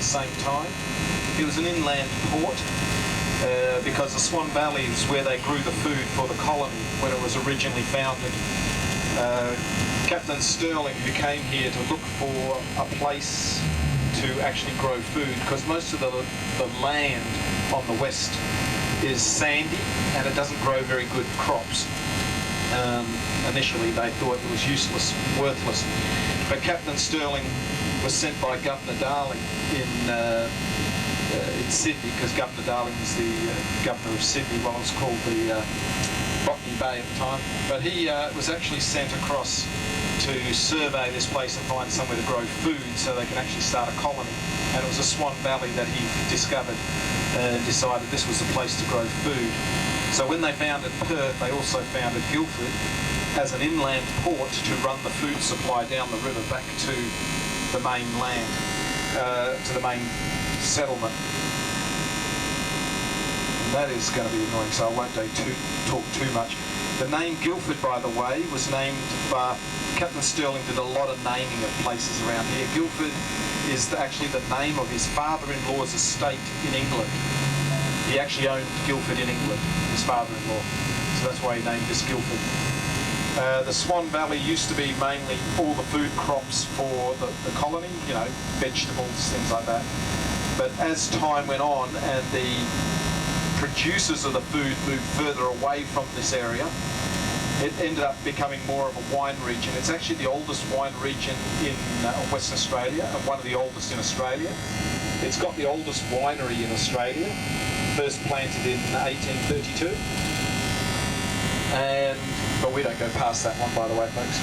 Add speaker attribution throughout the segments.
Speaker 1: the same time. It was an inland port because the Swan Valley is where they grew the food for the colony when it was originally founded. Captain Sterling, who came here to look for a place to actually grow food, because most of the land on the west is sandy and it doesn't grow very good crops. Initially they thought it was useless, worthless. But Captain Sterling was sent by Governor Darling in Sydney, because Governor Darling was the governor of Sydney while it was called the Botany Bay at the time. But he was actually sent across to survey this place and find somewhere to grow food so they can actually start a colony. And it was the Swan Valley that he discovered and decided this was the place to grow food. So when they founded Perth, they also founded Guildford as an inland port to run the food supply down the river back to the main land, to the main settlement. And that is going to be annoying, so I won't talk too much. The name Guildford, by the way, was named by Captain Sterling. Did a lot of naming of places around here. Guildford is actually the name of his father-in-law's estate in England. He actually owned Guildford in England, his father-in-law. So that's why he named this Guildford. The Swan Valley used to be mainly all the food crops for the colony, you know, vegetables, things like that. But as time went on and the producers of the food moved further away from this area, it ended up becoming more of a wine region. It's actually the oldest wine region in Western Australia and one of the oldest in Australia. It's got the oldest winery in Australia, first planted in 1832. But we don't go past that one, by the way, folks.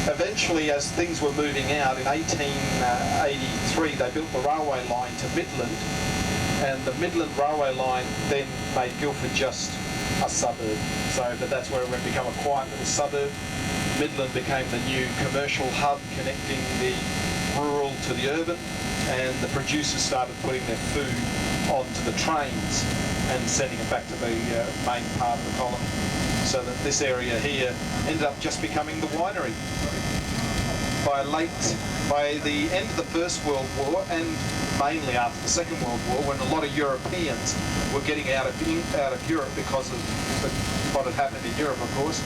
Speaker 1: Eventually, as things were moving out, in 1883, they built the railway line to Midland, and the Midland Railway line then made Guildford just a suburb. But that's where it went, become a quiet little suburb. Midland became the new commercial hub connecting the rural to the urban, and the producers started putting their food onto the trains and sending it back to the main part of the colony. So that this area here ended up just becoming the winery. By the end of the First World War, and mainly after the Second World War, when a lot of Europeans were getting out of Europe because of what had happened in Europe, of course.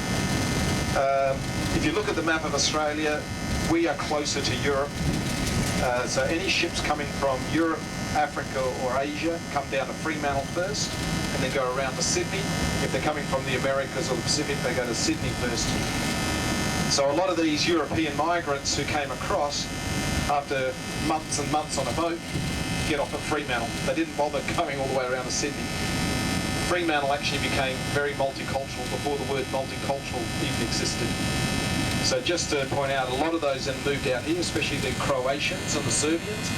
Speaker 1: If you look at the map of Australia, we are closer to Europe. So any ships coming from Europe, Africa or Asia come down to Fremantle first and then go around to Sydney. If they're coming from the Americas or the Pacific, they go to Sydney first. So a lot of these European migrants who came across after months and months on a boat get off at Fremantle. They didn't bother coming all the way around to Sydney. Fremantle actually became very multicultural before the word multicultural even existed. So just to point out, a lot of those then moved out here, especially the Croatians and the Serbians,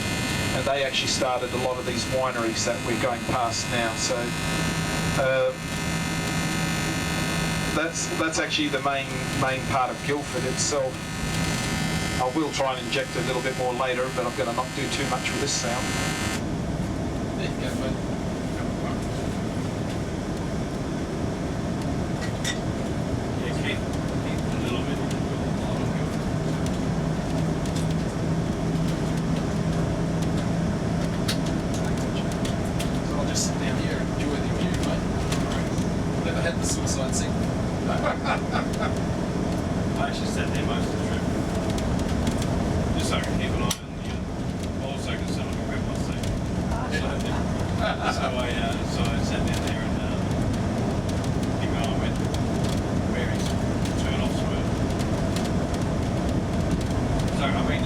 Speaker 1: and they actually started a lot of these wineries that we're going past now. So that's actually the main part of Guildford itself. I will try and inject a little bit more later, but I'm going to not do too much with this sound. There you go, bud.
Speaker 2: I actually sat there most of the trip, just so I can keep an eye on the also can sell them a grip on seat. So I sat down there and keep an eye on where his turn-offs were. So I mean,